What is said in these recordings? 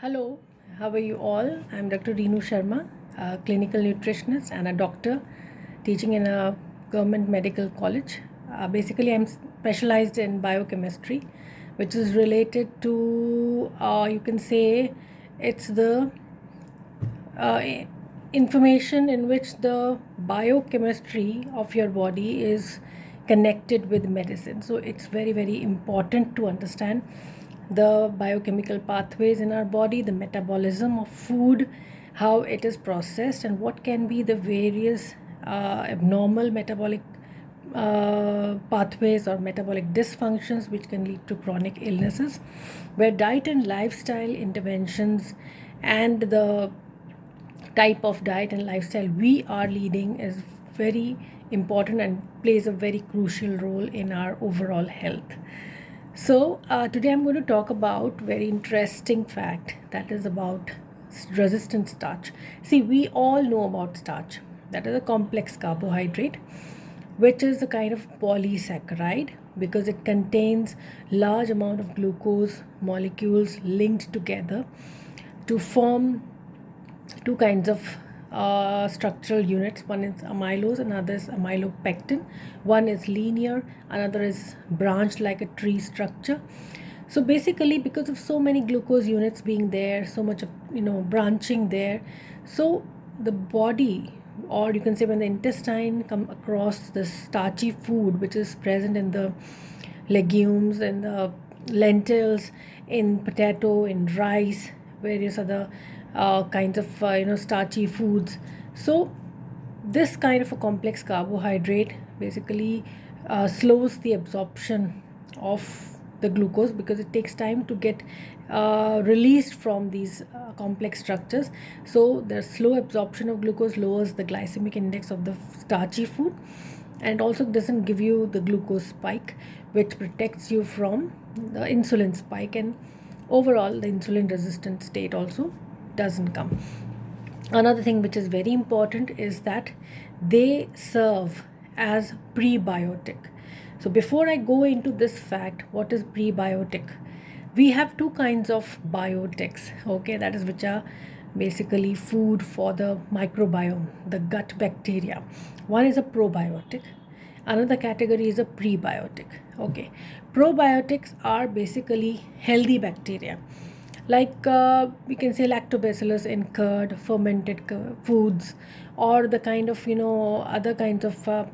Hello, how are you all? I'm Dr. Reenu Sharma, a clinical nutritionist and a doctor teaching in a government medical college. Basically, I'm specialized in biochemistry, which is related to, you can say, it's the uh, information in which the biochemistry of your body is connected with medicine. So it's very, very important to understand the biochemical pathways in our body, the metabolism of food, how it is processed, and what can be the various abnormal metabolic pathways or metabolic dysfunctions which can lead to chronic illnesses, where diet and lifestyle interventions and the type of diet and lifestyle we are leading is very important and plays a very crucial role in our overall health. So today I'm going to talk about very interesting fact that is about resistant starch. See, we all know about starch. That is a complex carbohydrate, which is a kind of polysaccharide because it contains large amount of glucose molecules linked together to form two kinds of structural units. One is amylose, another is amylopectin. One is linear, another is branched like a tree structure. So basically, because of so many glucose units being there, so much of branching there, so the body, or you can say when the intestine come across this starchy food which is present in the legumes, in the lentils, in potato, in rice, various other kinds of starchy foods. So this kind of a complex carbohydrate basically slows the absorption of the glucose because it takes time to get released from these complex structures. So the slow absorption of glucose lowers the glycemic index of the starchy food, and also doesn't give you the glucose spike, which protects you from the insulin spike, and overall the insulin resistant state also doesn't come. Another thing which is very important is that they serve as prebiotic. So before I go into this fact, what is prebiotic? We have two kinds of biotics, okay, that is which are basically food for the microbiome, the gut bacteria. One is a probiotic, another category is a prebiotic. Okay, probiotics are basically healthy bacteria, like we can say lactobacillus in curd, fermented foods, or the kind of other kinds of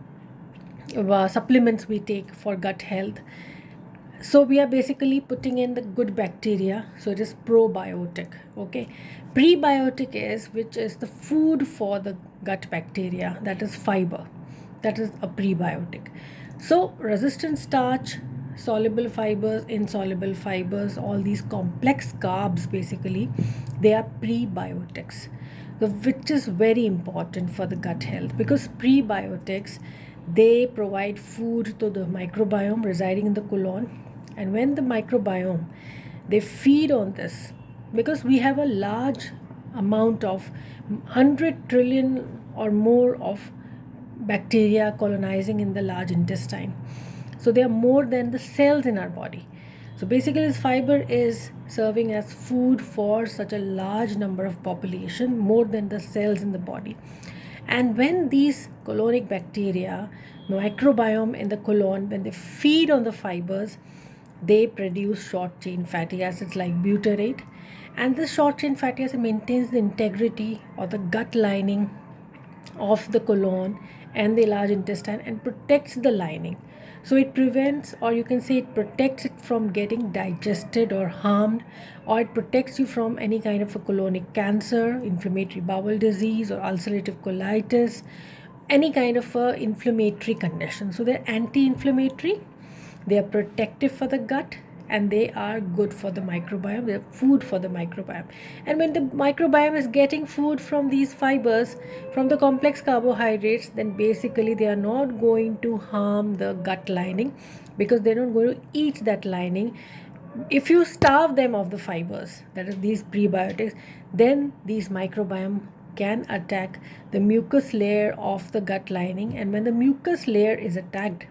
supplements we take for gut health. So we are basically putting in the good bacteria, so it is probiotic. Okay, prebiotic is which is the food for the gut bacteria, that is fiber, that is a prebiotic. So resistant starch, soluble fibers, insoluble fibers, all these complex carbs, basically they are prebiotics, so which is very important for the gut health, because prebiotics, they provide food to the microbiome residing in the colon, and when the microbiome, they feed on this, because we have a large amount of 100 trillion or more of bacteria colonizing in the large intestine. So they are more than the cells in our body. So basically this fiber is serving as food for such a large number of population, more than the cells in the body. And when these colonic bacteria, microbiome in the colon, when they feed on the fibers, they produce short chain fatty acids like butyrate, and this short chain fatty acid maintains the integrity of the gut lining of the colon and the large intestine and protects the lining. So it prevents, or you can say it protects it from getting digested or harmed, or it protects you from any kind of a colonic cancer, inflammatory bowel disease, or ulcerative colitis, any kind of a inflammatory condition. So they're anti-inflammatory, they are protective for the gut, and they are good for the microbiome. They're food for the microbiome. And when the microbiome is getting food from these fibers, from the complex carbohydrates, then basically they are not going to harm the gut lining, because they're not going to eat that lining. If you starve them of the fibers, that is these prebiotics, then these microbiome can attack the mucus layer of the gut lining, and when the mucus layer is attacked,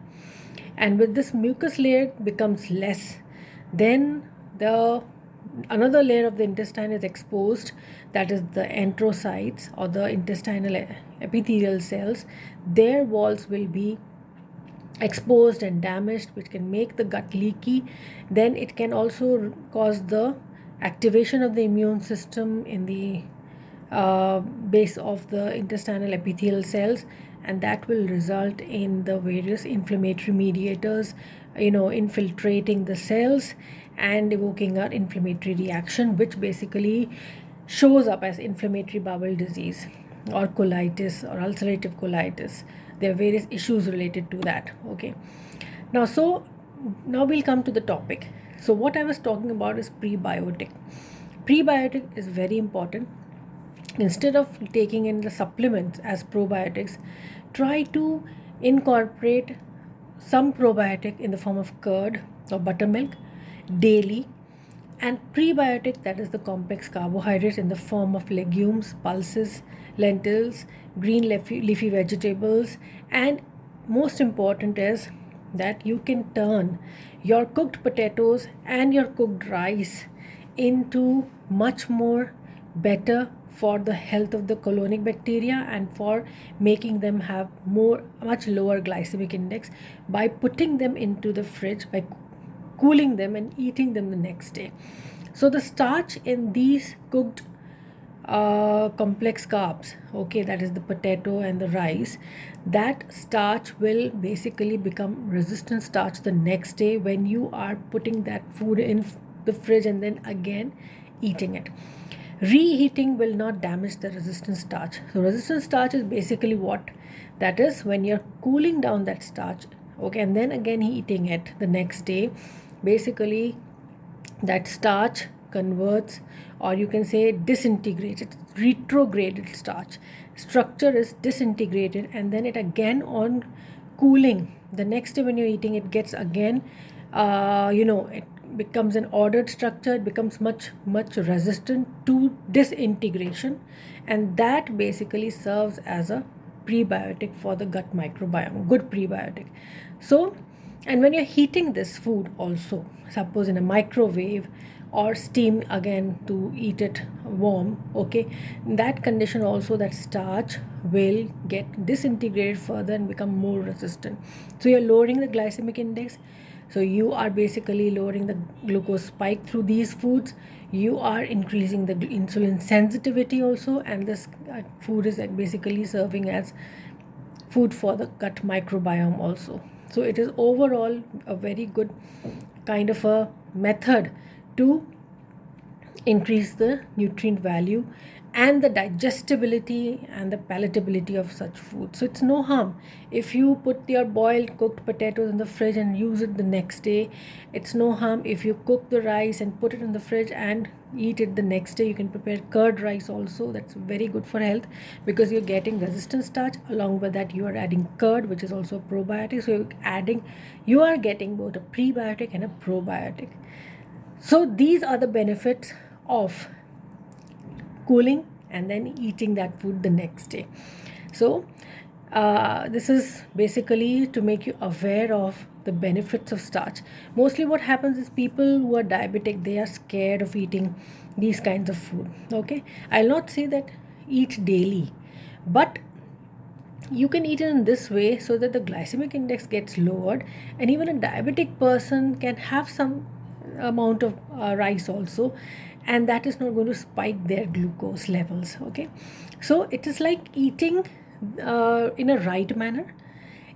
and with this mucus layer becomes less, then the another layer of the intestine is exposed, that is the enterocytes or the intestinal epithelial cells. Their walls will be exposed and damaged, which can make the gut leaky. Then it can also cause the activation of the immune system in the base of the intestinal epithelial cells, and that will result in the various inflammatory mediators infiltrating the cells and evoking an inflammatory reaction, which basically shows up as inflammatory bowel disease or colitis or ulcerative colitis. There are various issues related to that. Okay, now we'll come to the topic. So what I was talking about is prebiotic is very important. Instead of taking in the supplements as probiotics, try to incorporate some probiotic in the form of curd or buttermilk daily, and prebiotic, that is the complex carbohydrates in the form of legumes, pulses, lentils, green leafy vegetables. And most important is that you can turn your cooked potatoes and your cooked rice into much more better for the health of the colonic bacteria and for making them have much lower glycemic index by putting them into the fridge, by cooling them and eating them the next day. So the starch in these cooked complex carbs, okay, that is the potato and the rice, that starch will basically become resistant starch the next day when you are putting that food in the fridge and then again eating it. Reheating will not damage the resistant starch. So resistant starch is basically what? That is when you're cooling down that starch, okay, and then again eating it the next day, basically that starch converts, or you can say disintegrated, retrograded starch. Structure is disintegrated, and then it again on cooling the next day when you're eating it gets again, it becomes an ordered structure. It becomes much resistant to disintegration, and that basically serves as a prebiotic for the gut microbiome, good prebiotic. So, and when you're heating this food also, suppose in a microwave or steam again to eat it warm, okay, in that condition also that starch will get disintegrated further and become more resistant. So you're lowering the glycemic index, so you are basically lowering the glucose spike through these foods. You are increasing the insulin sensitivity also, and this food is basically serving as food for the gut microbiome also. So it is overall a very good kind of a method to increase the nutrient value and the digestibility and the palatability of such food. So it's no harm if you put your boiled cooked potatoes in the fridge and use it the next day. It's no harm if you cook the rice and put it in the fridge and eat it the next day. You can prepare curd rice also. That's very good for health because you're getting resistant starch. Along with that, you are adding curd, which is also a probiotic. So you are getting both a prebiotic and a probiotic. So these are the benefits of cooling and then eating that food the next day. So this is basically to make you aware of the benefits of starch. Mostly what happens is people who are diabetic, they are scared of eating these kinds of food. Okay, I'll not say that eat daily, but you can eat it in this way so that the glycemic index gets lowered, and even a diabetic person can have some amount of rice also, and that is not going to spike their glucose levels. Okay, so it is like eating in a right manner,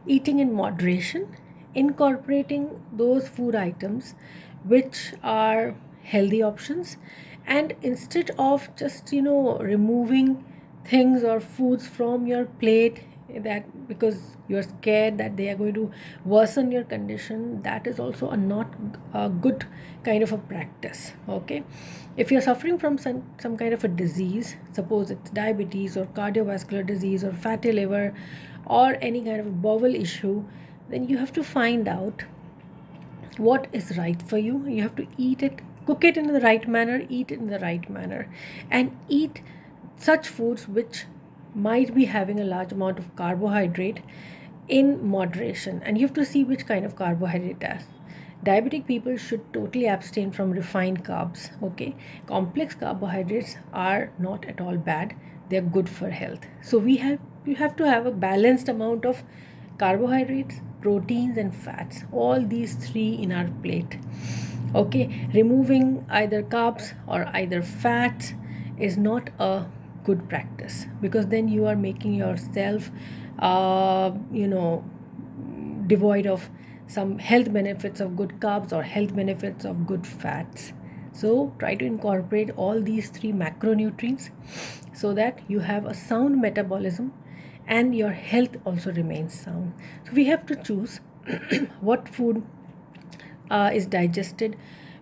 eating in moderation, incorporating those food items which are healthy options, and instead of just removing things or foods from your plate that because you're scared that they are going to worsen your condition, that is also not a good kind of a practice. Okay, if you're suffering from some kind of a disease, suppose it's diabetes or cardiovascular disease or fatty liver or any kind of a bowel issue, then you have to find out what is right for you. You have to eat it, cook it in the right manner, eat it in the right manner, and eat such foods which might be having a large amount of carbohydrate in moderation. And you have to see which kind of carbohydrate Diabetic people should totally abstain from refined carbs. Okay, complex carbohydrates are not at all bad, they're good for health. So you have to have a balanced amount of carbohydrates, proteins and fats, all these three in our plate. Okay, removing either carbs or either fats is not a good practice, because then you are making yourself you know, devoid of some health benefits of good carbs or health benefits of good fats. So try to incorporate all these three macronutrients so that you have a sound metabolism and your health also remains sound. So we have to choose what food is digested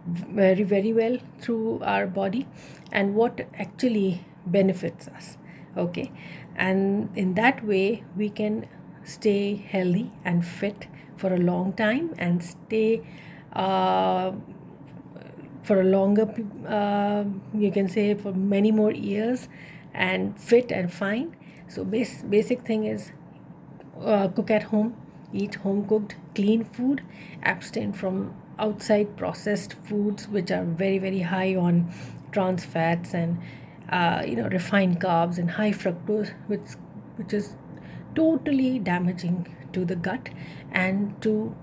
very well through our body and what actually benefits us. Okay, and in that way we can stay healthy and fit for a long time and stay for a longer you can say for many more years and fit and fine. So basic thing is cook at home, eat home cooked clean food, abstain from outside processed foods which are very high on trans fats and refined carbs and high fructose, which is totally damaging to the gut and to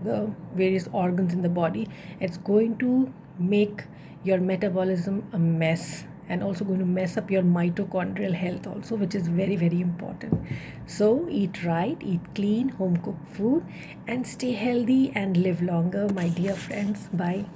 the various organs in the body. It's going to make your metabolism a mess and also going to mess up your mitochondrial health also, which is very important. So eat right, eat clean home cooked food and stay healthy and live longer, my dear friends. Bye.